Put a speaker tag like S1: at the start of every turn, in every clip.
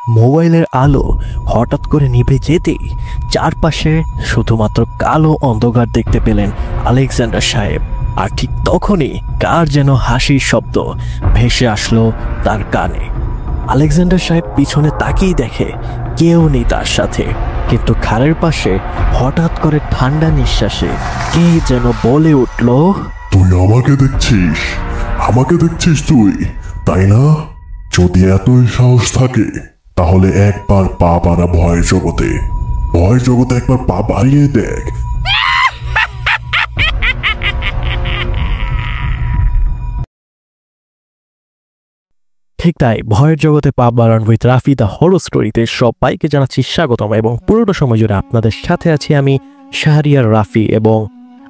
S1: মোবাইলের আলো হঠাৎ করে নিভে যেতেই চারপাশে শুধুমাত্র কালো অন্ধকার দেখতে পেলেন আলেকজান্ডার সাহেব। আর ঠিক তখনই কার যেন হাসির শব্দ ভেসে আসলো তার কানে। আলেকজান্ডার সাহেব পিছনে তাকিয়ে দেখে কেউ নেই তার সাথে, কিন্তু খালের পাশে হঠাৎ করে ঠান্ডা নিঃশ্বাসে কে যেন বলে উঠল,
S2: তুই আমাকে দেখছিস? আমাকে দেখছিস তুই, তাই না? যদি এতই সাহস থাকে তাহলে একবার পা বাড়া ভয়ের জগতে। ভয়ের জগতে একবার পা বাড়িয়ে দেখ।
S1: ঠিক তাই, ভয়ের জগতে পা বাড়ান উইথ রাফি দ্য হরর স্টোরিতে সবাইকে জানাচ্ছি স্বাগতম এবং পুরোটা সময় জুড়ে আপনাদের সাথে আছি আমি শাহরিয়ার রাফি। এবং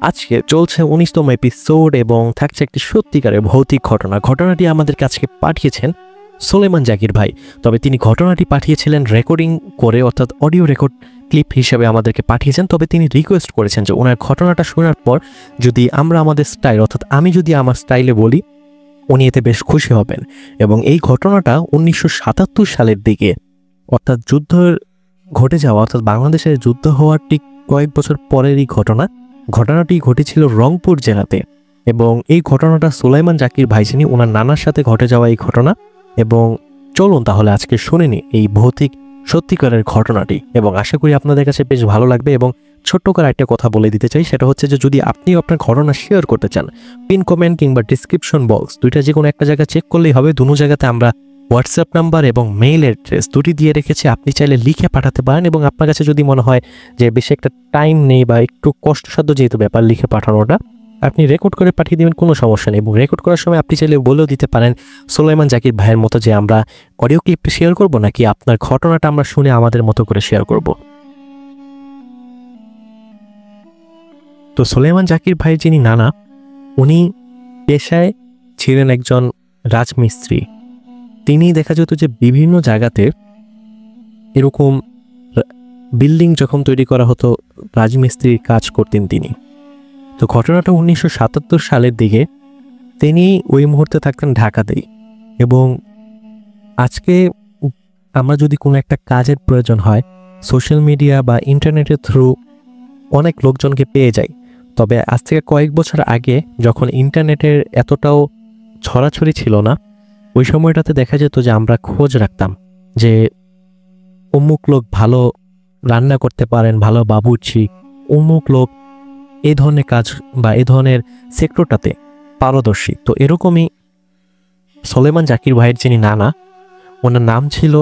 S1: আজকে চলছে 19তম এপিসোড এবং থাকছে একটি সত্যিকারের ভৌতিক ঘটনা। ঘটনাটি আমাদের কাছে পাঠিয়েছেন সোলেমান জাকির ভাই। তবে তিনি ঘটনাটি পাঠিয়েছিলেন রেকর্ডিং করে, অর্থাৎ অডিও রেকর্ড ক্লিপ হিসেবে আমাদেরকে পাঠিয়েছেন। তবে তিনি রিকোয়েস্ট করেছেন যে ওনার ঘটনাটা শোনার পর যদি আমরা আমাদের স্টাইল, অর্থাৎ আমি যদি আমার স্টাইলে বলি, উনি এতে বেশ খুশি হবেন। এবং এই ঘটনাটা 1977 সালের দিকে, অর্থাৎ যুদ্ধ ঘটে যাওয়া, অর্থাৎ বাংলাদেশের যুদ্ধ হওয়ার ঠিক কয়েক বছর পরেরই ঘটনা। ঘটনাটি ঘটেছিল রংপুর জেলাতে এবং এই ঘটনাটা সোলাইমান জাকির ভাই যিনি, ওনার নানার সাথে ঘটে যাওয়া এই ঘটনা। এবং চলুন তাহলে আজকে শুনে নিই এই ভৌতিক সত্যিকারের ঘটনাটি এবং আশা করি আপনাদের কাছে বেশ ভালো লাগবে। এবং ছোট্ট করে একটা কথা বলে দিতে চাই, সেটা হচ্ছে যে যদি আপনি আপনার ঘটনা শেয়ার করতে চান, পিন কমেন্ট কিংবা ডিসক্রিপশন বক্স দুইটা যে কোনো একটা জায়গা চেক করলেই হবে। দুটো জায়গাতে আমরা হোয়াটসঅ্যাপ নাম্বার এবং মেইল অ্যাড্রেস দুটি দিয়ে রেখেছি, আপনি চাইলে লিখে পাঠাতে পারেন। এবং আপনার কাছে যদি মনে হয় যে বেশি একটা টাইম নেই বা একটু কষ্টসাধ্য যেহেতু ব্যাপার লিখে পাঠানোটা, আপনি রেকর্ড করে পাঠিয়ে দেবেন, কোনো সমস্যা নেই। এবং রেকর্ড করার সময় আপনি চাইলে বলেও দিতে পারেন সোলাইমান জাকির ভাইয়ের মতো যে আমরা অডিও ক্লিপ শেয়ার করব নাকি আপনার ঘটনাটা আমরা শুনে আমাদের মতো করে শেয়ার করব। তো সোলাইমান জাকির ভাই যিনি নানা, উনি পেশায় ছিলেন একজন রাজমিস্ত্রি। তিনি দেখা যেত যে বিভিন্ন জায়গাতে এরকম বিল্ডিং যখন তৈরি করা হতো রাজমিস্ত্রির কাজ করতেন তিনি। তো ঘটনাটা 1977 সালের দিকে, তিনি ওই মুহূর্তে থাকতেন ঢাকাতেই। এবং আজকে আমরা যদি কোনো একটা কাজের প্রয়োজন হয় সোশ্যাল মিডিয়া বা ইন্টারনেটের থ্রু অনেক লোকজনকে পেয়ে যাই। তবে আজ থেকে কয়েক বছর আগে যখন ইন্টারনেটের এতটাও ছড়াছড়ি ছিল না, ওই সময়টাতে দেখা যেত যে আমরা খোঁজ রাখতাম যে অমুক লোক ভালো রান্না করতে পারেন, ভালো বাবুর্চি, অমুক লোক এই ধরনের কাজ বা এই ধরনের সেক্টরটাতে পারদর্শী। তো এরকমই সোলেমান জাকির ভাইয়ের যিনি নানা, ওনার নাম ছিল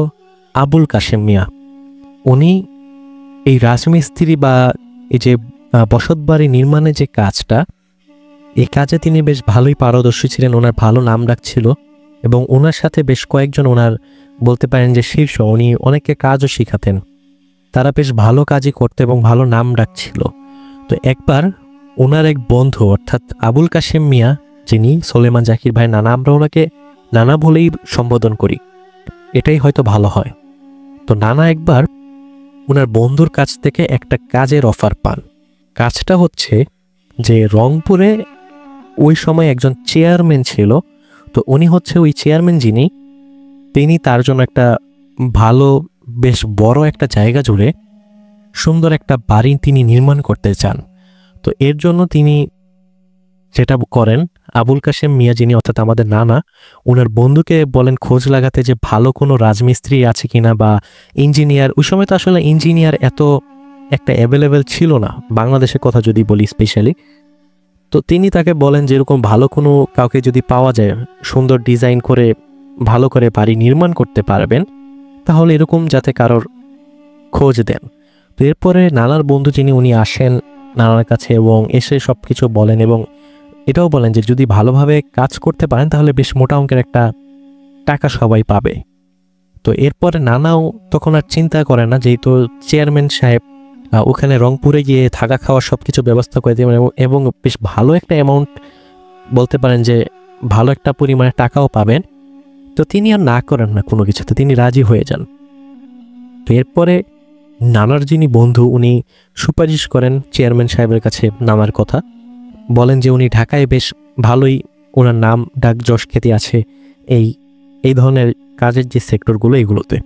S1: আবুল কাশেম মিয়া। উনি এই রাজমিস্ত্রি বা এই যে বসতবাড়ি নির্মাণের যে কাজটা, এই কাজে তিনি বেশ ভালোই পারদর্শী ছিলেন, ওনার ভালো নাম ডাক ছিল। এবং ওনার সাথে বেশ কয়েকজন ওনার বলতে পারেন যে শীর্ষ, উনি অনেককে কাজও শিখাতেন, তারা বেশ ভালো কাজই করতে এবং ভালো নাম ডাকছিল। তো একবার ওনার এক বন্ধু, অর্থাৎ আবুল কাশেম মিয়া যিনি সোলেমান জাকির ভাই নানা, আমরা ওনাকে নানা বলেই সম্বোধন করি, এটাই হয়তো ভালো হয়। তো নানা একবার ওনার বন্ধুর কাছ থেকে একটা কাজের অফার পান। কাজটা হচ্ছে যে রংপুরে ওই সময় একজন চেয়ারম্যান ছিল। তো উনি হচ্ছে ওই চেয়ারম্যান যিনি, তিনি তার জন্য একটা ভালো বেশ বড় একটা জায়গা জুড়ে সুন্দর একটা বাড়ি তিনি নির্মাণ করতে চান। তো এর জন্য তিনি যেটা করেন, আবুল কাশেম মিয়া যিনি, অর্থাৎ আমাদের নানা, ওনার বন্ধুকে বলেন খোঁজ লাগাতে যে ভালো কোনো রাজমিস্ত্রি আছে কিনা বা ইঞ্জিনিয়ার। ওই সময় তো আসলে ইঞ্জিনিয়ার এত একটা অ্যাভেলেবেল ছিল না বাংলাদেশের কথা যদি বলি স্পেশালি। তো তিনি তাকে বলেন যে এরকম ভালো কোনো কাউকে যদি পাওয়া যায়, সুন্দর ডিজাইন করে ভালো করে বাড়ি নির্মাণ করতে পারবেন, তাহলে এরকম যাতে কারোর খোঁজ দেন। তো এরপরে নানার বন্ধু যিনি, উনি আসেন নানার কাছে এবং এসে সব কিছু বলেন এবং এটাও বলেন যে যদি ভালোভাবে কাজ করতে পারেন তাহলে বেশ মোটা অঙ্কের একটা টাকা সবাই পাবে। তো এরপরে নানাও তখন আর চিন্তা করে না, যেহেতু চেয়ারম্যান সাহেব ওখানে রংপুরে গিয়ে থাকা খাওয়ার সব কিছু ব্যবস্থা করে দেবেন এবং বেশ ভালো একটা অ্যামাউন্ট, বলতে পারেন যে ভালো একটা পরিমাণে টাকাও পাবেন। তো তিনি আর না করেন না কোনো কিছুতে, তিনি রাজি হয়ে যান। তো এরপরে নানার যিনি বন্ধু, উনি সুপারিশ করেন চেয়ারম্যান সাহেবের কাছে নামার কথা, বলেন যে উনি ঢাকায় বেশ ভালোই ওনার নাম ডাক যশ খ্যাতি আছে এই ধরনের কাজের যে সেক্টরগুলো এগুলোতে।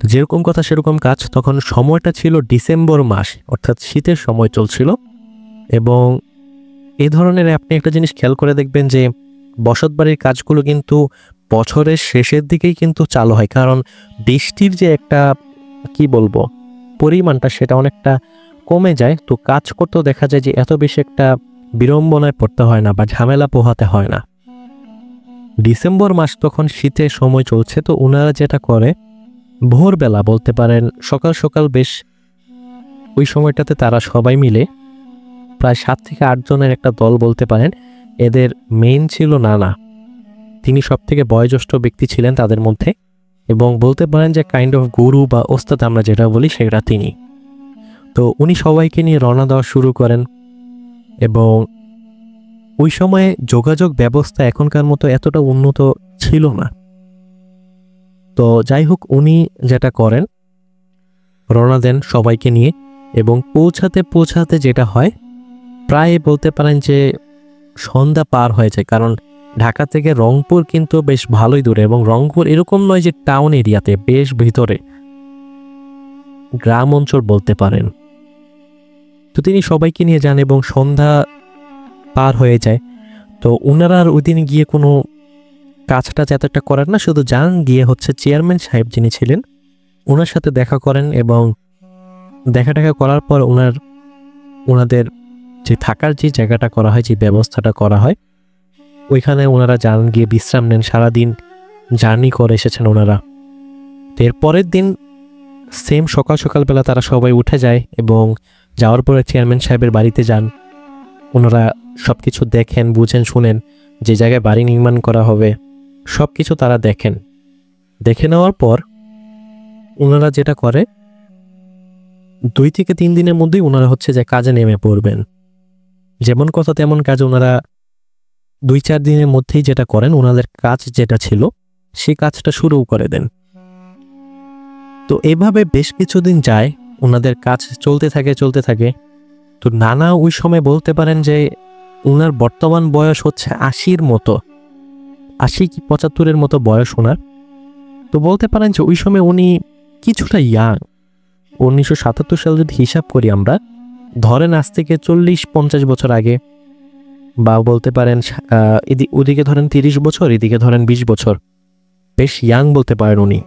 S1: তো যেরকম কথা সেরকম কাজ। তখন সময়টা ছিল ডিসেম্বর মাস, অর্থাৎ শীতের সময় চলছিল। এবং এই ধরনের আপনি একটা জিনিস খেয়াল করে দেখবেন যে বসতবাড়ির কাজগুলো কিন্তু বছরের শেষের দিকেই কিন্তু চালু হয়, কারণ বৃষ্টির যে একটা কি বলবো পরিমাণটা সেটা অনেকটা কমে যায়। তো কাজ করতেও দেখা যায় যে এত বেশি একটা বিড়ম্বনায় পড়তে হয় না বা ঝামেলা পোহাতে হয় না। ডিসেম্বর মাস তখন শীতের সময় চলছে, তো ওনারা যেটা করে ভোরবেলা বলতে পারেন সকাল সকাল বেশ ওই সময়টাতে তারা সবাই মিলে প্রায় 7 থেকে 8 জনের একটা দল বলতে পারেন। এদের মেইন ছিল নানা, তিনি সব থেকে বয়োজ্যেষ্ঠ ব্যক্তি ছিলেন তাদের মধ্যে, এবং বলতে পারেন যে কাইন্ড অফ গুরু বা ওস্তাদ আমরা যেটা বলি সেটা তিনি। তো উনি সবাইকে নিয়ে রওনা দেওয়া শুরু করেন। এবং ওই সময়ে যোগাযোগ ব্যবস্থা এখনকার মতো এতটা উন্নত ছিল না। তো যাই হোক, উনি যেটা করেন রওনা দেন সবাইকে নিয়ে, এবং পৌঁছাতে পৌঁছাতে যেটা হয় প্রায় বলতে পারেন যে সন্ধ্যা পার হয়ে যায়, কারণ ঢাকা থেকে রংপুর কিন্তু বেশ ভালোই দূরে, এবং রংপুর এরকম নয় যে টাউন এরিয়াতে, বেশ ভিতরে গ্রাম অঞ্চল বলতে পারেন। তো তিনি সবাইকে নিয়ে যান এবং সন্ধ্যা পার হয়ে যায়। তো ওনারা আর ওই দিন গিয়ে কোনো কাজটা এতটা করেন না, শুধু যান গিয়ে হচ্ছে চেয়ারম্যান সাহেব যিনি ছিলেন ওনার সাথে দেখা করেন, এবং দেখা করার পর ওনাদের যে থাকার যে জায়গাটা করা হয়, যে ব্যবস্থাটা করা হয়, ওইখানে ওনারা যান, গিয়ে বিশ্রাম নেন। সারাদিন জার্নি করে এসেছেন ওনারা। এর পরের দিন সেম সকালবেলা তারা সবাই উঠে যায়, এবং যাওয়ার পরে চেয়ারম্যান সাহেবের বাড়িতে যান। ওনারা সব কিছু দেখেন, বুঝেন, শুনেন, যে জায়গায় বাড়ি নির্মাণ করা হবে সব কিছু তারা দেখে নেওয়ার পর ওনারা যেটা করে 2 থেকে 3 দিনের মধ্যেই ওনারা হচ্ছে যে কাজে নেমে পড়বেন। যেমন কথা তেমন কাজ। ওনারা 2-4 দিনের মধ্যেই যেটা করেন, ওনাদের কাজ যেটা ছিল সেই কাজটা শুরু করে দেন। তো এভাবে বেশ কিছুদিন যায়, ওনাদের কাজ চলতে থাকে। তো নানা ওই সময় বলতে পারেন যে ওনার বর্তমান বয়স হচ্ছে 80 মতো, 80 কি 75-এর মতো বয়স ওনার। তো বলতে পারেন যে ওই সময় উনি কিছুটা ইয়াং। 1977 সাল যদি হিসাব করি আমরা, ধরেন আজ থেকে 40-50 বছর আগে, বা বলতে পারেন ওদিকে ধরেন 30 বছর, এদিকে ধরেন 20 বছর, বেশ ইয়াং বলতে পারেন উনি।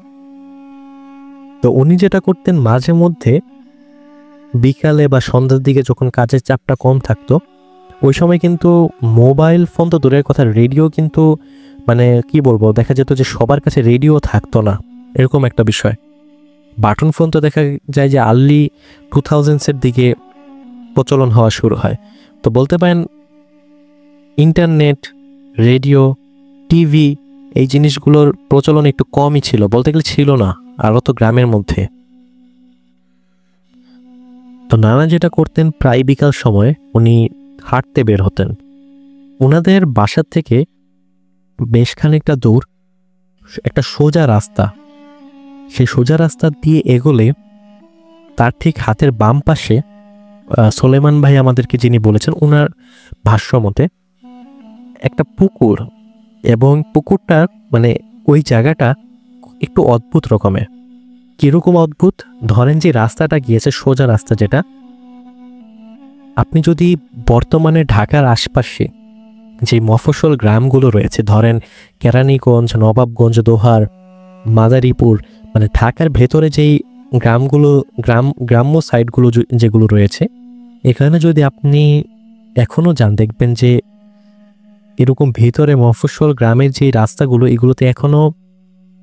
S1: তো উনি যেটা করতেন মাঝে মধ্যে বিকালে বা সন্ধ্যার দিকে যখন কাজের চাপটা কম থাকতো, ওই সময় কিন্তু মোবাইল ফোন তো দূরের কথা, রেডিও কিন্তু মানে কি বলবো, দেখা যেত যে সবার কাছে রেডিও থাকতো না, এরকম একটা বিষয়। বাটন ফোন তো দেখা যায় যে আর্লি 2000s-এর দিকে প্রচলন হওয়া শুরু হয়। তো বলতে পারেন ইন্টারনেট, রেডিও, টিভি এই জিনিসগুলোর প্রচলন একটু কমই ছিল, বলতে গেলে ছিল না, আরও তো গ্রামের মধ্যে। তো নানা যেটা করতেন প্রায় বিকাল সময়ে উনি হাঁটতে বের হতেন। ওনাদের বাসার থেকে বেশ খানিকটা দূর একটা সোজা রাস্তা, সেই সোজা রাস্তা দিয়ে এগোলে তার ঠিক হাতের বাম পাশে সোলেমান ভাই আমাদেরকে যিনি বলেছেন ওনার ভাষ্য মতে একটা পুকুর, এবং পুকুরটার মানে ওই জায়গাটা একটু অদ্ভুত রকমের। কিরকম অদ্ভুত? ধরেন যে রাস্তাটা গিয়েছে সোজা রাস্তা, যেটা আপনি যদি বর্তমানে ঢাকার আশপাশে যে মফস্বল গ্রামগুলো রয়েছে, ধরেন কেরানীগঞ্জ, নবাবগঞ্জ, দোহার, মাদারীপুর, মানে ঢাকার ভেতরে যেই গ্রাম্য সাইডগুলো যেগুলো রয়েছে, এখানে যদি আপনি এখনও যান দেখবেন যে এরকম ভিতরে মফস্বল গ্রামের যে রাস্তাগুলো, এগুলোতে এখনও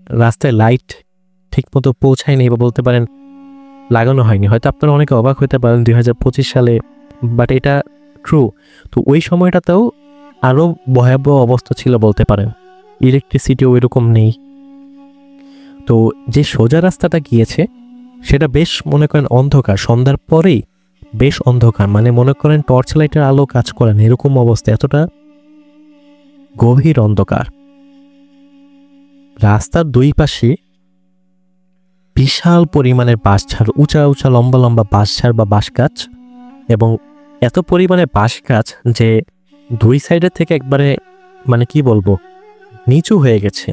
S1: রাস্তায় লাইট ঠিকমতো পৌঁছায়নি, বা বলতে পারেন লাগানো হয়নি। হয়তো আপনারা অনেকে অবাক হতে পারেন 2025 সালে, বাট এটা ট্রু। তো ওই সময়টাতেও আরও ভয়াবহ অবস্থা ছিল বলতে পারেন, ইলেকট্রিসিটিও এরকম নেই। তো যে সোজা রাস্তাটা গিয়েছে সেটা বেশ মনে করেন অন্ধকার, সন্ধ্যার পরেই বেশ অন্ধকার, মানে মনে করেন টর্চ লাইটের আলো কাজ করে না এরকম অবস্থা, এতটা গভীর অন্ধকার। রাস্তার 2 পাশে বিশাল পরিমাণের বাঁশঝাড়, উঁচা লম্বা বাঁশঝাড় বা বাঁশ গাছ, এবং এত পরিমাণে বাঁশ গাছ যে 2 সাইডের থেকে একবারে মানে কি বলবো নিচু হয়ে গেছে,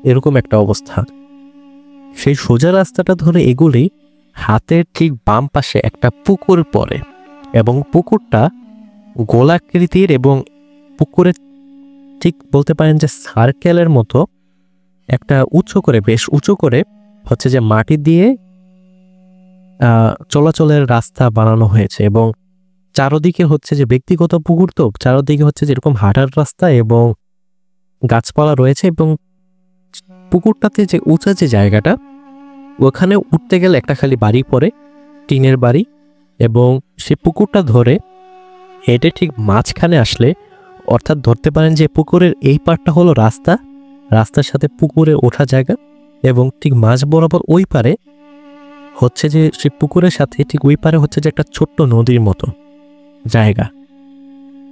S1: এরকম একটা অবস্থা। সেই সোজা রাস্তাটা ধরে এগুলি হাতের ঠিক বাম পাশে একটা পুকুর পড়ে এবং পুকুরটা গোলাকৃতির এবং পুকুরের ঠিক বলতে পারেন যে সার্কেলের মতো একটা উঁচু করে, বেশ উঁচু করে হচ্ছে যে মাটি দিয়ে চলাচলের রাস্তা বানানো হয়েছে এবং চারদিকে হচ্ছে যে ব্যক্তিগত পুকুর, তো চারদিকে হচ্ছে যেরকম হাঁটার রাস্তা এবং গাছপালা রয়েছে এবং পুকুরটাতে যে উঁচা যে জায়গাটা ওখানে উঠতে গেলে একটা খালি বাড়ি পড়ে, টিনের বাড়ি, এবং সে পুকুরটা ধরে হেঁটে ঠিক মাঝখানে আসলে, অর্থাৎ ধরতে পারেন যে পুকুরের এই পাড়টা হলো রাস্তা, রাস্তার সাথে পুকুরে ওঠা জায়গা, এবং ঠিক মাঝ বরাবর ওই পারে হচ্ছে যে সে পুকুরের সাথে ঠিক ওই পারে হচ্ছে যে একটা ছোট্ট নদীর মতো জায়গা।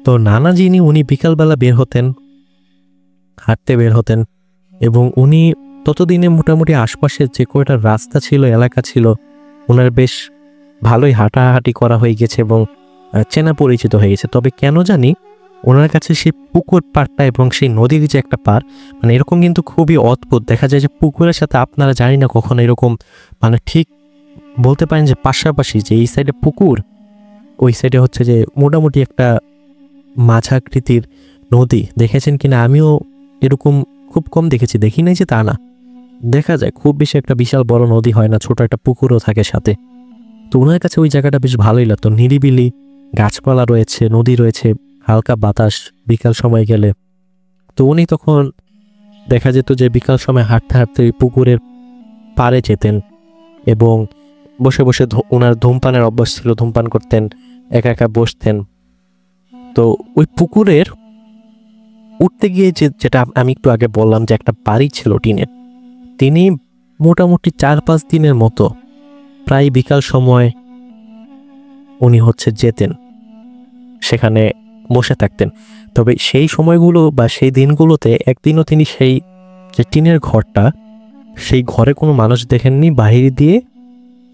S1: তো নানা যিনি উনি বিকালবেলা বের হতেন, হাঁটতে বের হতেন, এবং উনি ততদিনে মোটামুটি আশপাশের যে কয়টা রাস্তা ছিল, এলাকা ছিল, ওনার বেশ ভালোই হাঁটাহাঁটি করা হয়ে গেছে এবং চেনা পরিচিত হয়ে গেছে। তবে কেন জানি ওনার কাছে সেই পুকুর পাড়টা এবং সেই নদীর যে একটা পাড়, মানে এরকম কিন্তু খুবই অদ্ভুত দেখা যায় যে পুকুরের সাথে আপনারা জানি না কখনো এরকম মানে ঠিক বলতে পারেন যে পাশাপাশি, যে এই সাইডে পুকুর, ওই সাইডে হচ্ছে যে মোটামুটি একটা মাঝাকৃতির নদী। দেখেছেন কিনা আমিও এরকম খুব কম দেখেছি, দেখি নাই যে তা না, দেখা যায় খুব বেশি একটা বিশাল বড় নদী হয় না, ছোট একটা পুকুরও থাকে সাথে। তো ওনার কাছে ওই জায়গাটা বেশ ভালোই লাগতো, নিরিবিলি, গাছপালা রয়েছে, নদী রয়েছে, হালকা বাতাস বিকাল সময় গেলে। তো উনি তখন দেখা যেত যে বিকাল সময় হাঁটতে হাঁটতে ওই পুকুরের পাড়ে যেতেন এবং বসে বসে ওনার ধূমপানের অভ্যাস ছিল, ধূমপান করতেন, একা একা বসতেন। তো ওই পুকুরের উঠতে গিয়ে যেটা আমি একটু আগে বললাম যে একটা বাড়ি ছিল টিনের, তিনি মোটামুটি 4-5 দিনের মতো প্রায় বিকাল সময় উনি হচ্ছে যেতেন, সেখানে বসে থাকতেন। তবে সেই সময়গুলো বা সেই দিনগুলোতে একদিনও তিনি সেই যে টিনের ঘরটা, সেই ঘরে কোনো মানুষ দেখেননি, বাহির দিয়ে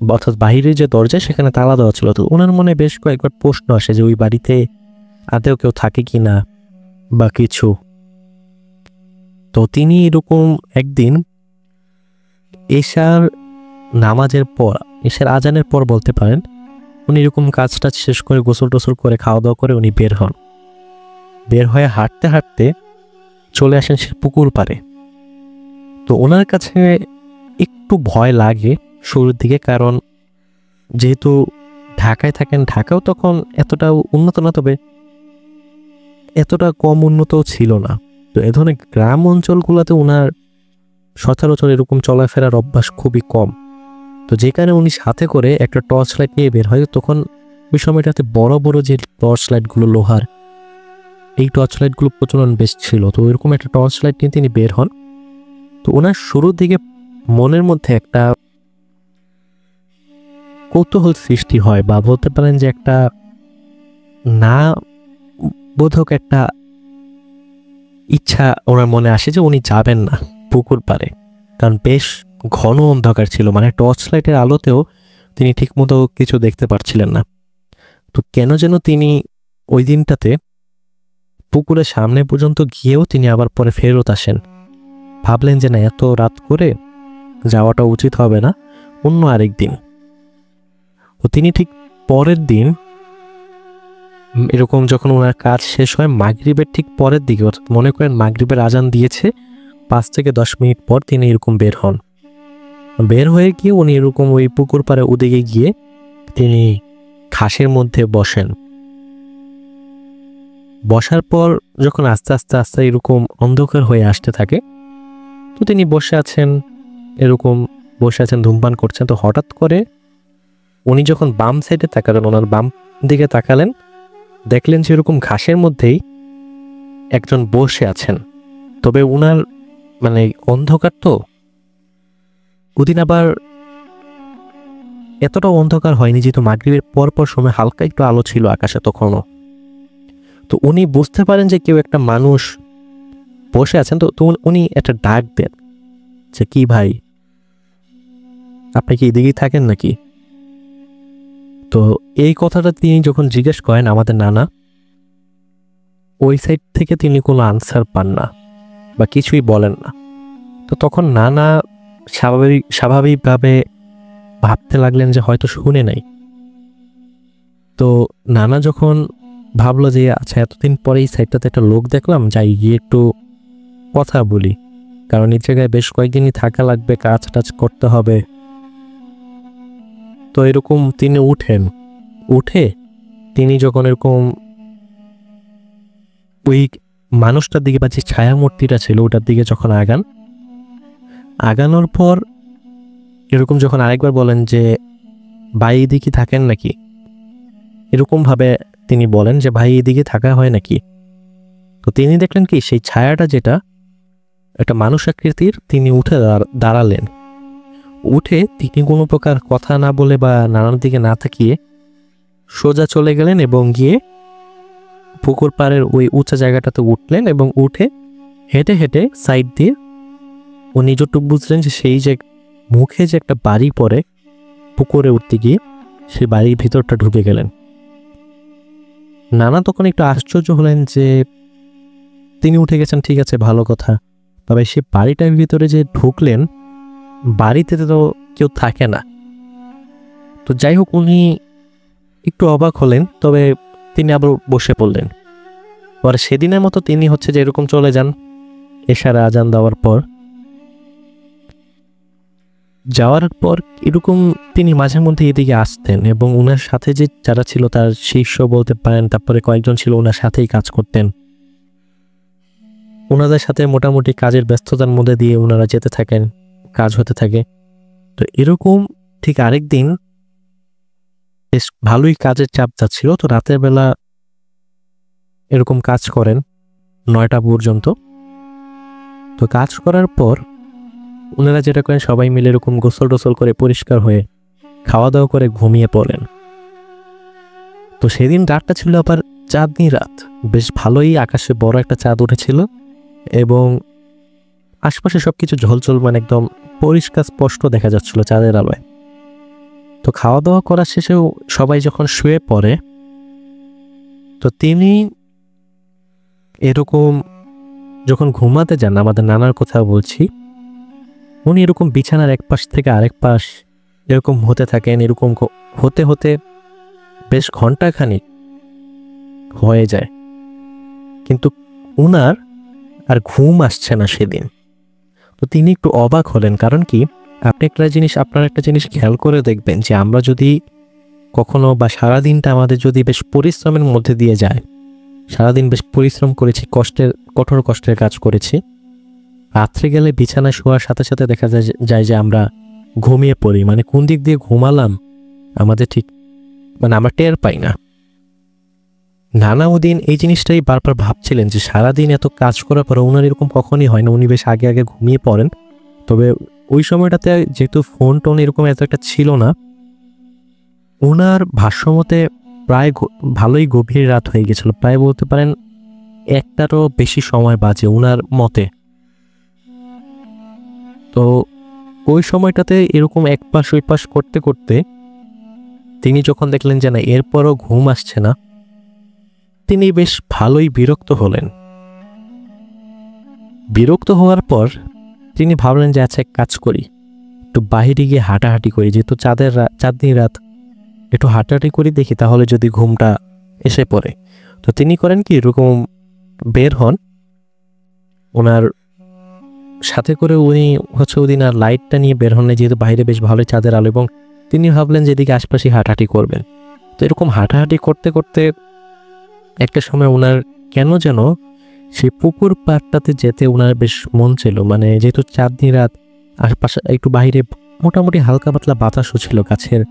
S1: অর্থাৎ বাহিরের যে দরজা সেখানে তালা দেওয়া ছিল। তো ওনার মনে বেশ কয়েকবার প্রশ্ন আসে যে ওই বাড়িতে আদেও কেউ থাকে কি না বা কিছু। তো তিনি এরকম একদিন এশার নামাজের পর, এশার আজানের পর বলতে পারেন, উনি এরকম কাজটা শেষ করে গোসল টোসল করে খাওয়া দাওয়া করে উনি বের হন। বের হয়ে হাঁটতে হাঁটতে চলে আসেন সে পুকুর পাড়ে। তো ওনার কাছে একটু ভয় লাগে শুরুর দিকে, কারণ যেহেতু ঢাকায় থাকেন, ঢাকাও তখন এতটা উন্নত না, তবে এতটা কম উন্নতও ছিল না। তো এ ধরনের গ্রাম অঞ্চলগুলোতে ওনার সচরাচর এরকম চলাফেরার অভ্যাস খুবই কম। তো যে কারণে উনি সাথে করে একটা টর্চ লাইট নিয়ে বের হয়। তখন ওই সময়টাতে বড় বড় যে টর্চ লাইটগুলো লোহার, এই টর্চ লাইটগুলো প্রচলন বেশ ছিল। তো এরকম একটা টর্চ লাইট নিয়ে তিনি বের হন। তো ওনার শুরুর দিকে মনের মধ্যে একটা কৌতূহল সৃষ্টি হয়, বা বলতে পারেন যে একটা না বোধক একটা ইচ্ছা ওনার মনে আসে যে উনি যাবেন না পুকুর পাড়ে, কারণ বেশ ঘন অন্ধকার ছিল, মানে টর্চ লাইটের আলোতেও তিনি ঠিকমতো কিছু দেখতে পারছিলেন না। তো কেন যেন তিনি ওই দিনটাতে পুকুরের সামনে পর্যন্ত গিয়েও তিনি আবার পরে ফেরত আসেন। ভাবলেন যে না, এত রাত করে যাওয়াটা উচিত হবে না, অন্য আরেক দিন। তো তিনি ঠিক পরের দিন এরকম যখন ওনার কাজ শেষ হয় মাগরিবের ঠিক পরের দিকে, মনে করেন মাগরিবের আজান দিয়েছে 5 থেকে 10 মিনিট পর তিনি এরকম বের হন। বের হয়ে গিয়ে উনি এরকম ওই পুকুর পাড়ে ওদিকে গিয়ে তিনি ঘাসের মধ্যে বসেন। বসার পর যখন আস্তে আস্তে আস্তে এরকম অন্ধকার হয়ে আসতে থাকে, তো তিনি বসে আছেন, এরকম বসে আছেন, ধূমপান করছেন। তো হঠাৎ করে উনি যখন বাম সাইডে তাকালেন, ওনার বাম দিকে তাকালেন, দেখলেন যে এরকম ঘাসের মধ্যেই একজন বসে আছেন। তবে উনার মানে অন্ধকার, তো ওদিন আবার এতটা অন্ধকার হয়নি, যেহেতু মাগরিবের পরপর সময় হালকা একটু আলো ছিল আকাশে তখনও। তো উনি বুঝতে পারেন যে কেউ একটা মানুষ বসে আছেন। তো উনি একটা ডাক দেন যে, কি ভাই, আপনি কি এদিকেই থাকেন নাকি? তো এই কথাটা তিনি যখন জিজ্ঞেস করেন আমাদের নানা, ওই সাইড থেকে তিনি কোনো আনসার পান না বা কিছুই বলেন না। তো তখন নানা স্বাভাবিকভাবে ভাবতে লাগলেন যে হয়তো শুনে নাই। তো নানা যখন ভাবলো যে আচ্ছা এতদিন পরে এই সাইডটাতে একটা লোক দেখলাম, যাই গিয়ে একটু কথা বলি, কারণ এই জায়গায় বেশ কয়েকদিনই থাকা লাগবে, কাজ টাজ করতে হবে। তো এরকম তিনি উঠে তিনি যখন এরকম ওই মানুষটার দিকে বা যে ছায়া মূর্তিটা ছিল ওটার দিকে যখন আগানোর পর এরকম যখন আরেকবার বলেন যে ভাই এদিকে থাকেন নাকি, এরকম ভাবে তিনি বলেন যে ভাই এদিকে থাকা হয় নাকি। তো তিনি দেখলেন কি সেই ছায়াটা যেটা একটা মানুষ আকৃতির, তিনি উঠে দাঁড়ালেন। উঠে তিনি কোনো প্রকার কথা না বলে বা নানার দিকে না তাকিয়ে সোজা চলে গেলেন এবং গিয়ে পুকুর পাড়ের ওই উঁচা জায়গাটাতে উঠলেন এবং উঠে হেঁটে হেঁটে সাইড দিয়ে উনি যতটুকু বুঝলেন যে সেই যে মুখে যে একটা বাড়ি পড়ে পুকুরে উঠতে গিয়ে সেই বাড়ির ভিতরটা ঢুকে গেলেন। নানা তখন একটু আশ্চর্য হলেন যে তিনি উঠে গেছেন, ঠিক আছে ভালো কথা, তবে সে বাড়িটার ভিতরে যে ঢুকলেন, বাড়িতে তো কেউ থাকে না। তো যাই হোক উনি একটু অবাক হলেন, তবে তিনি আবার বসে পড়লেন। পরে সেদিনের মতো তিনি হচ্ছে যে এরকম চলে যান এশারা আজান দেওয়ার পর। যাওয়ার পর এরকম তিনি মাঝে মধ্যে এদিকে আসতেন এবং ওনার সাথে যে যারা ছিল তার শিষ্য বলতে পারেন, তারপরে কয়েকজন ছিল ওনার সাথেই কাজ করতেন। ওনাদের সাথে মোটামুটি কাজের ব্যস্ততার মধ্যে দিয়ে ওনারা যেতে থাকেন, কাজ হতে থাকে। তো এরকম ঠিক আরেকদিন বেশ ভালোই কাজের চাপ যাচ্ছিল। তো রাতের বেলা এরকম কাজ করেন 9টা পর্যন্ত। তো কাজ করার পর ওনারা যেটা করেন সবাই মিলে এরকম গোসল টোসল করে পরিষ্কার হয়ে খাওয়া দাওয়া করে ঘুমিয়ে পড়েন। তো সেদিন রাতটা ছিল আবার চাঁদনি রাত, বেশ ভালোই আকাশে বড় একটা চাঁদ উঠেছিল এবং আশপাশে সবকিছু ঝলঝল, মানে একদম পরিষ্কার স্পষ্ট দেখা যাচ্ছিল চাঁদের আলোয়। তো খাওয়া দাওয়া করার শেষেও সবাই যখন শুয়ে পড়ে, তো তিনি এরকম যখন ঘুমাতে যান, আমাদের নানার কথা বলছি, উনি এরকম বিছানার এক পাশ থেকে আরেক পাশ এরকম হতে থাকেন। এরকম হতে হতে বেশ ঘন্টাখানিক হয়ে যায়, কিন্তু উনার আর ঘুম আসছে না সেদিন। তো তিনি একটু অবাক হলেন, কারণ কি আপনার একটা জিনিস খেয়াল করে দেখবেন যে আমরা যদি কখনো বা সারাদিনটা আমাদের যদি বেশ পরিশ্রমের মধ্যে দিয়ে যায়, সারাদিন বেশ পরিশ্রম করেছি, কঠোর কষ্টের কাজ করেছি, রাত্রে গেলে বিছানায় শোয়ার সাথে সাথে দেখা যায় যে আমরা ঘুমিয়ে পড়ি, মানে কোন দিক দিয়ে ঘুমালাম আমাদের ঠিক আমরা টের পাই না। নানা ওদিন এই জিনিসটাই বারবার ভাবছিলেন যে সারাদিন এত কাজ করার পর ওনার এরকম কখনই হয় না, উনি বেশ আগে আগে ঘুমিয়ে পড়েন। তবে ওই সময়টাতে যেহেতু ফোন টোন এরকম এত একটা ছিল না, ওনার ভাষ্যমতে প্রায় ভালোই গভীর রাত হয়ে গেছিল, প্রায় বলতে পারেন 1টারও বেশি সময় বাজে ওনার মতে। তো ওই সময়টাতে এরকম এক পাশ ওই পাশ করতে করতে তিনি যখন দেখলেন যে না এরপরও ঘুম আসছে না, তিনি বেশ ভালোই বিরক্ত হলেন। বিরক্ত হওয়ার পর তিনি ভাবলেন যে আচ্ছা এক কাজ করি, একটু বাইরে গিয়ে হাঁটাহাঁটি করি, যেহেতু চাঁদনি রাত, একটু হাঁটাহাঁটি করি, দেখি তাহলে যদি ঘুমটা এসে পড়ে। তো তিনি করেন কি এরকম বের হন, ওনার সাথে করে উনি হচ্ছে ওদিন আর লাইটটা নিয়ে বের হন, যেহেতু বাইরে বেশ ভালোই চাঁদের আলো, এবং তিনি ভাবলেন যে এদিকে আশপাশে হাঁটাহাঁটি করবেন। তো এরকম হাঁটাহাঁটি করতে করতে একটা সময় ওনার কেন যেন সেই পুকুর পাড়টাতে যেতে ওনার বেশ মন ছিল, মানে যেহেতু চাঁদনি রাত, আশপাশে একটু বাইরে মোটামুটি হালকা পাতলা বাতাসও ছিল, গাছের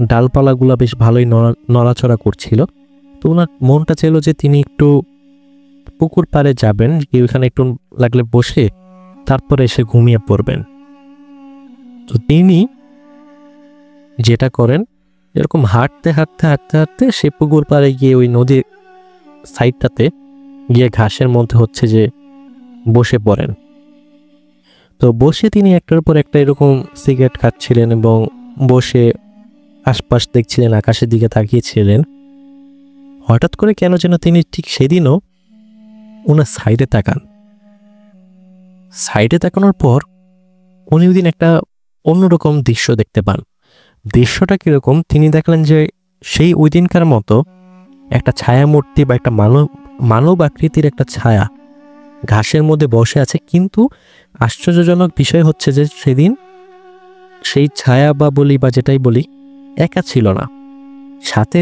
S1: ডালপালাগুলো বেশ ভালোই নড়াচড়া করছিল। তো ওনার মনটা ছিল যে তিনি একটু পুকুর পাড়ে যাবেন, ওইখানে একটু লাগলে বসে তারপরে এসে ঘুমিয়ে পড়বেন। তো তিনি যেটা করেন এরকম হাঁটতে হাঁটতে হাঁটতে হাঁটতে সে পুকুর পাড়ে গিয়ে ওই নদীর সাইডটাতে গিয়ে ঘাসের মধ্যে হচ্ছে যে বসে পড়েন। তো বসে তিনি একটার পর একটা এরকম সিগারেট খাচ্ছিলেন এবং বসে আশপাশ দেখছিলেন, আকাশের দিকে তাকিয়েছিলেন। হঠাৎ করে কেন যেন তিনি ঠিক সেদিনও ওনার সাইডে তাকানোর পর উনি ওই দিন একটা অন্যরকম দৃশ্য দেখতে পান। দৃশ্যটা কীরকম, তিনি দেখলেন যে সেই ওই দিনকার মতো একটা ছায়া মূর্তি বা একটা মানব আকৃতির একটা ছায়া ঘাসের মধ্যে বসে আছে, কিন্তু আশ্চর্যজনক বিষয় হচ্ছে যে সেদিন সেই ছায়া বা বলি বা যেটাই বলি একা ছিল না, সাথে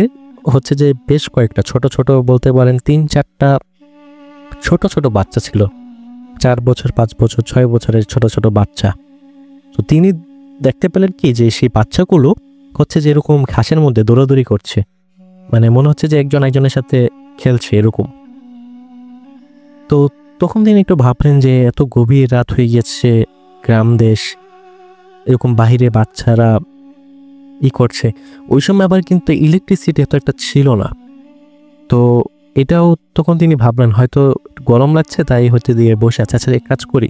S1: হচ্ছে যে বেশ কয়েকটা ছোট ছোট বলতে পারেন 3-4টা ছোট ছোট বাচ্চা ছিল, 4 বছর 5 বছর 6 বছরের ছোট ছোট বাচ্চা। তো তিনি দেখতে পেলেন কি যে সেই বাচ্চাগুলো হচ্ছে যে এরকম ঘাসের মধ্যে দৌড়াদৌড়ি করছে, মানে মনে হচ্ছে যে একজন একজনের সাথে খেলছে এরকম। তো তখন তিনি একটু ভাবলেন যে এত গভীর রাত হয়ে গেছে, গ্রাম দেশ, এরকম বাহিরে বাচ্চারা করছে। ওই সময় আবার কিন্তু ইলেকট্রিসিটি এত একটা ছিল না। তো এটাও তখন তিনি ভাবলেন হয়তো গরম লাগছে তাই হতে দিয়ে বসে আছে, আচ্ছা এক কাজ করি,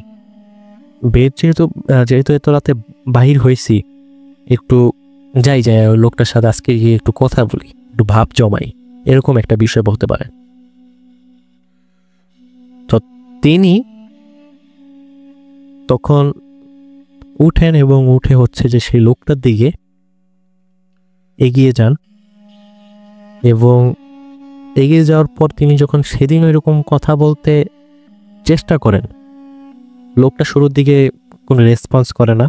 S1: বেড যেহেতু এত রাতে বাহির হয়েছি, একটু যাই ওই লোকটার সাথে আজকে গিয়ে একটু কথা বলি, একটু ভাব জমাই, এরকম একটা বিষয় বলতে পারে। তো তিনি তখন উঠেন এবং উঠে হচ্ছে যে সেই লোকটার দিকে এগিয়ে যান, এবং এগিয়ে যাওয়ার পর তিনি যখন সেদিন ওইরকম কথা বলতে চেষ্টা করেন, লোকটা শুরুর দিকে কোনো রেসপন্স করে না।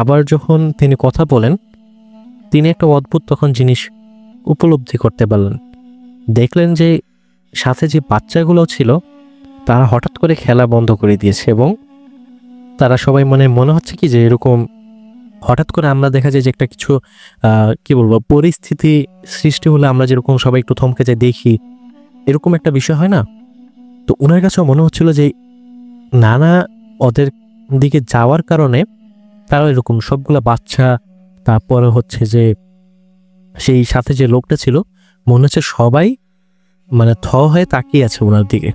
S1: আবার যখন তিনি কথা বলেন, তিনি একটা অদ্ভুত তখন জিনিস উপলব্ধি করতে পারলেন। দেখলেন যে সাথে যে বাচ্চাগুলো ছিল তারা হঠাৎ করে খেলা বন্ধ করে দিয়েছে, এবং তারা সবাই মনে হচ্ছে কি যে এরকম হঠাৎ করে আমরা দেখা যায় যে একটা কিছু কি বলবো পরিস্থিতি সৃষ্টি হলে আমরা যেরকম সবাই একটু থমকে যাই দেখি, এরকম একটা বিষয় হয় না। তো ওনার কাছেও মনে হচ্ছিল যে নানা ওদের দিকে যাওয়ার কারণে তারা এরকম সবগুলা বাচ্চা, তারপরে হচ্ছে যে সেই সাথে যে লোকটা ছিল, মনে হচ্ছে সবাই থ হয়ে তাকিয়ে আছে ওনার দিকে।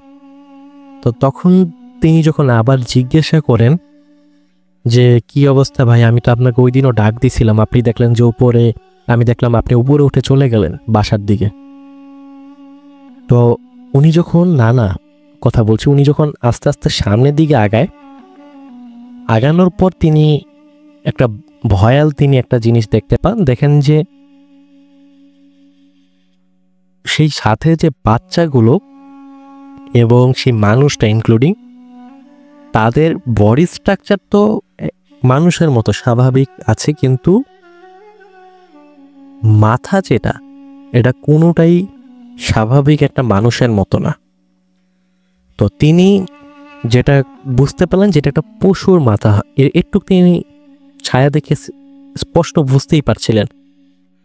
S1: তো তখন তিনি যখন আবার জিজ্ঞাসা করেন যে কি অবস্থা ভাই, আমি তো আপনাকে ওই দিনও ডাক দিছিলাম, আপনি দেখলেন যে উপরে, আমি দেখলাম আপনি উপরে উঠে চলে গেলেন বাসার দিকে। তো উনি যখন কথা বলছি, উনি যখন আস্তে আস্তে সামনের দিকে আগানোর পর তিনি একটা ভয়াল একটা জিনিস দেখতে পান। দেখেন যে সেই সাথে যে বাচ্চাগুলো এবং সেই মানুষটা ইনক্লুডিং, তাদের বডি স্ট্রাকচার তো মানুষের মতো স্বাভাবিক আছে, কিন্তু মাথা যেটা, এটা কোনোটাই স্বাভাবিক একটা মানুষের মতো না। তো তিনি যেটা বুঝতে পারলেন যেটা একটা পশুর মাথা, একটু তিনি ছায়া দেখে স্পষ্ট বুঝতেই পারছিলেন।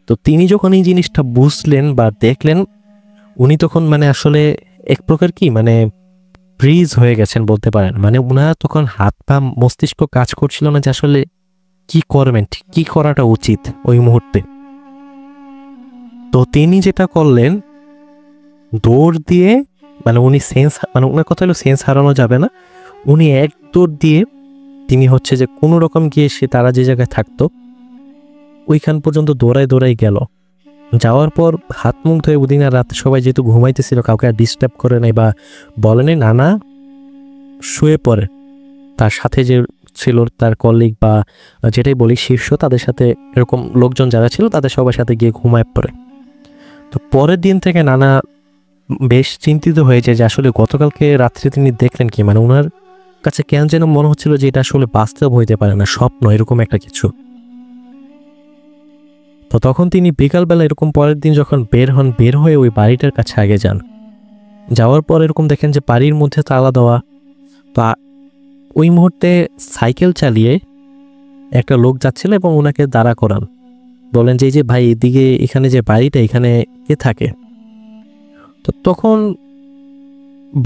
S1: তো তিনি যখন এই জিনিসটা বুঝলেন বা দেখলেন, উনি তখন আসলে এক প্রকার কি ফ্রিজ হয়ে গেছেন বলতে পারেন। উনার তখন হাত পা মস্তিষ্ক কাজ করছিল না যে আসলে কি করবেন, কি করাটা উচিত ওই মুহূর্তে। তো তিনি যেটা করলেন, দৌড় দিয়ে উনি সেন্স ওনার কথা হলো সেন্স হারানো যাবে না, উনি এক দৌড় দিয়ে তিনি হচ্ছে যে কোনো রকম গিয়ে তারা যে জায়গায় থাকতো ওইখান পর্যন্ত দৌড়াই গেল। যাওয়ার পর হাত মুখ ধুয়ে ওদিন আর রাতে সবাই যেহেতু ঘুমাইতেছিল, কাউকে আর ডিস্টার্ব করে নাই বা বলেনি, নানা শুয়ে পড়ে তার সাথে যে ছিল তার কলিগ বা যেটাই বলি শীর্ষ, তাদের সাথে এরকম লোকজন যারা ছিল তাদের সবার সাথে গিয়ে ঘুমায় পড়ে। তো পরের দিন থেকে নানা বেশ চিন্তিত হয়েছে যে আসলে গতকালকে রাত্রে তিনি দেখলেন কি, ওনার কাছে কেন যেন মনে হচ্ছিল যে এটা আসলে বাস্তব হইতে পারে না, স্বপ্ন এরকম একটা কিছু। তো তখন তিনি বিকালবেলা এরকম পরের দিন যখন বের হয়ে ওই বাড়িটার কাছে আগে যান, যাওয়ার পর এরকম দেখেন যে বাড়ির মধ্যে তালা দেওয়া। বা ওই মুহূর্তে সাইকেল চালিয়ে একটা লোক যাচ্ছিল এবং ওনাকে দাঁড়া করান, বলেন যে এই যে ভাই এদিকে এখানে যে বাড়িটা, এখানে কে থাকে? তো তখন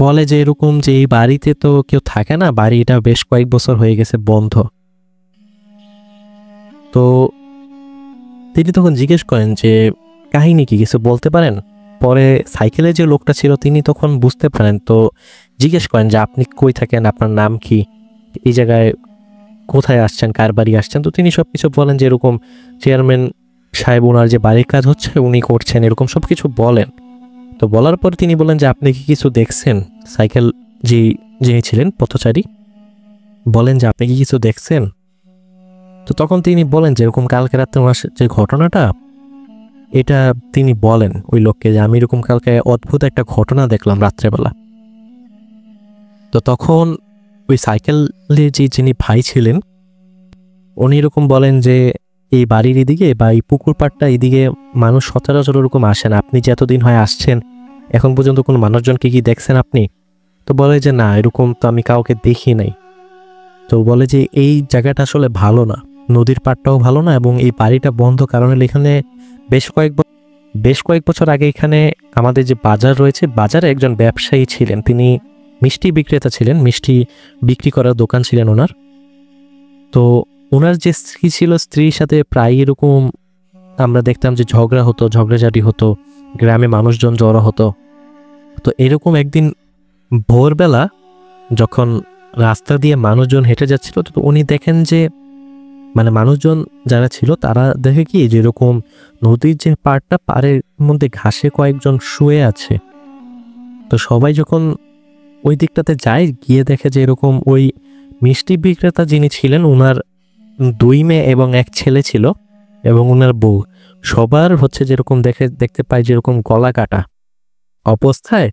S1: বলে যে এরকম যে এই বাড়িতে তো কেউ থাকে না, বাড়িটা বেশ কয়েক বছর হয়ে গেছে বন্ধ। তো তিনি তখন জিজ্ঞেস করেন যে কাহিনী কি, কিছু বলতে পারেন? পরে সাইকেলে যে লোকটা ছিল তিনি তখন বুঝতে পারেন, তো জিজ্ঞেস করেন যে আপনি কই থাকেন, আপনার নাম কি, এই জায়গায় কোথায় আসছেন, কার বাড়ি আসছেন। তো তিনি সব কিছু বলেন যে এরকম চেয়ারম্যান সাহেব ওনার যে বাড়ির কাজ হচ্ছে উনি করছেন, এরকম সব কিছু বলেন। তো বলার পর তিনি বলেন যে আপনি কি কিছু দেখছেন? সাইকেল যিনি ছিলেন পথচারী বলেন যে আপনি কি কিছু দেখছেন? তো তখন তিনি বলেন যে এরকম কালকে রাত্রে ওনার যে ঘটনাটা, এটা তিনি বলেন ওই লোককে যে আমি এরকম কালকে অদ্ভুত একটা ঘটনা দেখলাম রাত্রেবেলা। তো তখন ওই সাইকেলে যিনি ভাই ছিলেন উনি এরকম বলেন যে এই বাড়ির এদিকে বা এই পুকুর পাড়টা এদিকে মানুষ সচরাচর ওরকম আসে না, আপনি যে এতদিন হয় আসছেন এখন পর্যন্ত কোনো মানুষজনকে কি দেখছেন আপনি? তো বলে যে না, এরকম তো আমি কাউকে দেখি নাই। তো বলে যে এই জায়গাটা আসলে ভালো না, নদীর পাড়টাও ভালো না, এবং এই বাড়িটা বন্ধ কারণে এখানে বেশ কয়েক বছর আগে এখানে আমাদের যে বাজার রয়েছে, বাজারে একজন ব্যবসায়ী ছিলেন, তিনি মিষ্টি বিক্রেতা ছিলেন, মিষ্টি বিক্রি করার দোকান ছিলেন ওনার। তো ওনার যে স্ত্রী ছিল, স্ত্রীর সাথে প্রায় এরকম আমরা দেখতাম যে ঝগড়া হতো, ঝগড়াঝাটি হতো, গ্রামে মানুষজন জড়ো হতো। তো এরকম একদিন ভোরবেলা যখন রাস্তা দিয়ে মানুষজন হেঁটে যাচ্ছিল, তো উনি দেখেন যে মানে মানুষজন যারা ছিল তারা দেখে কি যে এরকম নদীর যে পাড়টা, পাড়ের মধ্যে ঘাসে কয়েকজন শুয়ে আছে। তো সবাই যখন ওই দিকটাতে যায়, গিয়ে দেখে যে এরকম ওই মিষ্টি বিক্রেতা যিনি ছিলেন ওনার 2 মেয়ে এবং 1 ছেলে ছিল, এবং ওনার বউ, সবার হচ্ছে যেরকম দেখতে পায় যেরকম গলা কাটা অবস্থায়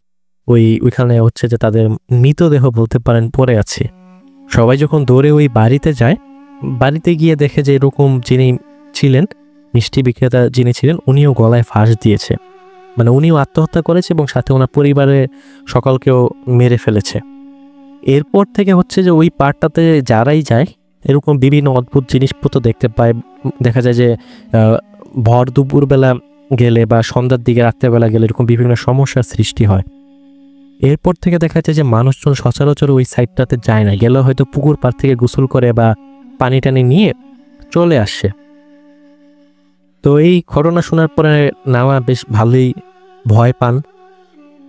S1: ওইখানে হচ্ছে যে তাদের মৃতদেহ বলতে পারেন পড়ে আছে। সবাই যখন দৌড়ে ওই বাড়িতে যায়, বাড়িতে গিয়ে দেখে যে এরকম যিনি ছিলেন মিষ্টি বিক্রেতা যিনি ছিলেন উনিও গলায় ফাঁস দিয়েছে, মানে উনিও আত্মহত্যা করেছে এবং সাথে ওনার পরিবারের সকলকেও মেরে ফেলেছে। এরপর থেকে হচ্ছে যে ওই পাড়টাতে যারাই যায় এরকম বিভিন্ন অদ্ভুত জিনিসপত্র দেখতে পায়। দেখা যায় যে ভর দুপুরবেলা গেলে বা সন্ধ্যার দিকে রাত্রেবেলা গেলে এরকম বিভিন্ন সমস্যার সৃষ্টি হয়। এরপর থেকে দেখা যায় যে মানুষজন সচরাচর ওই সাইডটাতে যায় না, গেলে হয়তো পুকুর পাড় থেকে গোসল করে বা পানি টানি নিয়ে চলে আসে। তো এই ঘটনা শোনার পরে নানা বেশ ভালোই ভয় পান।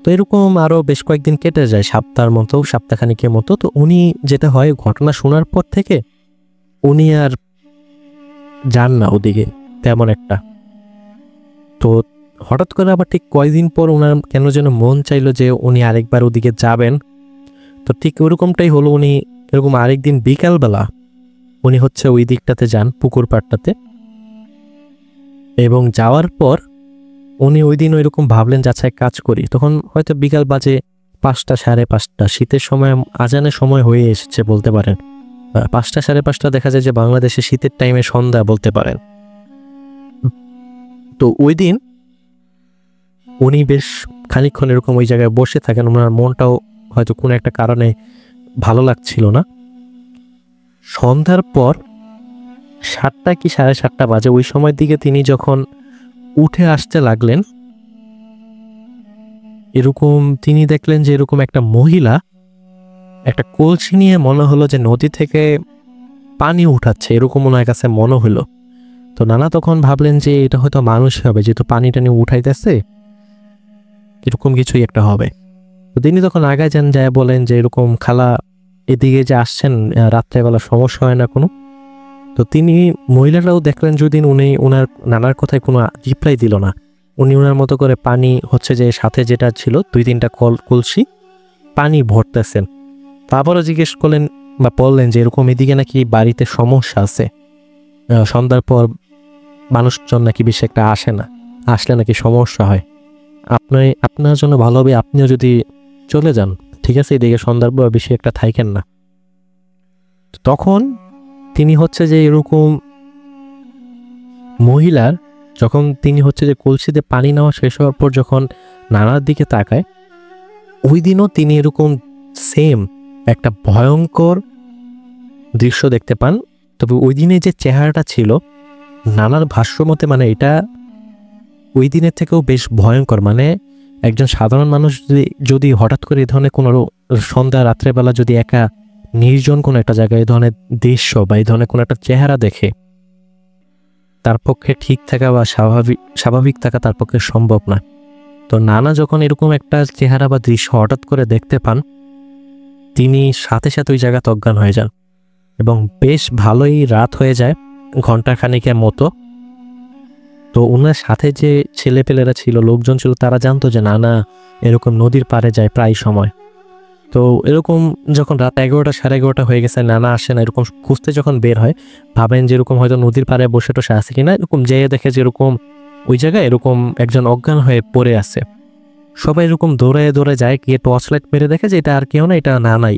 S1: তো এরকম আরও বেশ কয়েকদিন কেটে যায়, সপ্তাহখানিকের মতো। তো উনি যেটা হয়, ঘটনা শোনার পর থেকে উনি আর যান না ওদিকে তেমন একটা। তো হঠাৎ করে আবার ঠিক কয়েকদিন পর ওনার কেন যেন মন চাইলো যে উনি আরেকবার ওদিকে যাবেন। তো ঠিক ওরকমটাই হলো, উনি এরকম আরেকদিন বিকালবেলা উনি হচ্ছে ওই দিকটাতে যান, পুকুর পাড়টাতে। এবং যাওয়ার পর উনি ওই দিন ওইরকম ভাবলেন যে আচ্ছা এক কাজ করি। তখন হয়তো বিকাল বাজে 5টা, 5:30, শীতের সময়, আজানের সময় হয়ে এসেছে বলতে পারেন। 5টা, 5:30 দেখা যায় যে বাংলাদেশে শীতের টাইমে সন্ধ্যা বলতে পারেন। তো ওই দিন উনি বেশ খানিকক্ষণ এরকম ওই জায়গায় বসে থাকেন, ওনার মনটাও হয়তো কোনো একটা কারণে ভালো লাগছিল না। সন্ধ্যার পর 7টা কি 7:30 বাজে, ওই সময়ের দিকে তিনি যখন উঠে আসতে লাগলেন, এরকম তিনি দেখলেন যে এরকম একটা মহিলা একটা কলসি নিয়ে, মনে হলো যে নদী থেকে পানি উঠাচ্ছে, এরকম ওনার কাছে মনে হলো। তো নানা তখন ভাবলেন যে এটা হয়তো মানুষ হবে, যেহেতু পানি টানি উঠাইতেছে, এরকম কিছুই একটা হবে। তো তিনি তখন আগায় যান, যায় বলেন যে এরকম খালা এদিকে যে আসছেন রাত্রেবেলা সমস্যা হয় না কোনো? তো তিনি মহিলারাও দেখলেন যেদিন উনি ওনার নানার কথায় কোনো রিপ্লাই দিল না। উনি ওনার মতো করে পানি হচ্ছে যে সাথে যেটা ছিল 2-3টা কলসি পানি ভরতেছেন। তারপরও জিজ্ঞেস করলেন বা বললেন যে এরকম এদিকে নাকি বাড়িতে সমস্যা আছে, সন্ধ্যার পর মানুষজন নাকি বেশি একটা আসে না, আসলে নাকি সমস্যা হয়। আপনার জন্য ভালো হবে আপনিও যদি চলে যান, ঠিক আছে, এদিকে সন্ধ্যার পর বেশি একটা থাইকেন না। তখন তিনি হচ্ছে যে এরকম মহিলার, যখন তিনি হচ্ছে যে কলসিতে পানি নেওয়া শেষ হওয়ার পর যখন নানার দিকে তাকায়, ওই দিনও তিনি এরকম সেম একটা ভয়ঙ্কর দৃশ্য দেখতে পান। তবে ওই দিনে যে চেহারাটা ছিল নানার ভাষ্য মতে, মানে এটা ওই দিনের থেকেও বেশ ভয়ঙ্কর। মানে একজন সাধারণ মানুষ যদি হঠাৎ করে এই ধরনের কোনো সন্ধ্যা রাত্রেবেলা যদি একা নির্জন কোনো একটা জায়গায় এই ধরনের দৃশ্য বা এই ধরনের কোনো একটা চেহারা দেখে, তার পক্ষে ঠিক থাকা বা স্বাভাবিক থাকা তার পক্ষে সম্ভব না। তো নানা যখন এরকম একটা চেহারা বা দৃশ্য হঠাৎ করে দেখতে পান, তিনি সাথে সাথে ওই জায়গাতে অজ্ঞান হয়ে যান এবং বেশ ভালোই রাত হয়ে যায়, ঘন্টাখানেকের মতো। তো ওনার সাথে যে ছেলেপেলেরা ছিল, লোকজন ছিল, তারা জানতো যে নানা এরকম নদীর পাড়ে যায় প্রায় সময়। তো এরকম যখন রাত 11টা 11:30 হয়ে গেছে, নানা আসে না, এরকম খুঁজতে যখন বের হয়, ভাবেন যেরকম হয়তো নদীর পাড়ে বসে টসে আছে কিনা, এরকম যেয়ে দেখে যেরকম ওই জায়গায় এরকম একজন অজ্ঞান হয়ে পড়ে আছে। সবাই এরকম দৌড়ে দৌড়ে যায়, গিয়ে টর্চ লাইট মেরে দেখে যে এটা আর কেউ না, এটা নানাই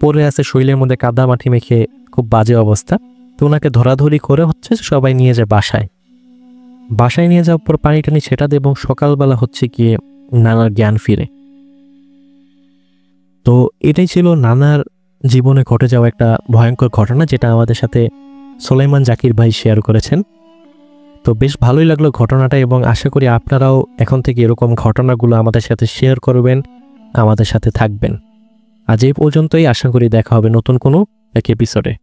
S1: পড়ে আছে শরীরের মধ্যে কাদা মাটি মেখে, খুব বাজে অবস্থা। তো ওনাকে ধরাধরি করে সবাই নিয়ে যায় বাসায় নিয়ে যাওয়ার পর পানি টানি ছেটা দেয় এবং সকালবেলা গিয়ে নানার জ্ঞান ফিরে। তো এটাই ছিল নানার জীবনে ঘটে যাওয়া একটা ভয়ঙ্কর ঘটনা, যেটা আমাদের সাথে সোলাইমান জাকির ভাই শেয়ার করেছেন। তো বেশ ভালোই লাগলো ঘটনাটা, এবং আশা করি আপনারাও এখন থেকে এরকম ঘটনাগুলো আমাদের সাথে শেয়ার করবেন, আমাদের সাথে থাকবেন। আজ এই পর্যন্তই, আশা করি দেখা হবে নতুন কোনো এক এপিসোডে।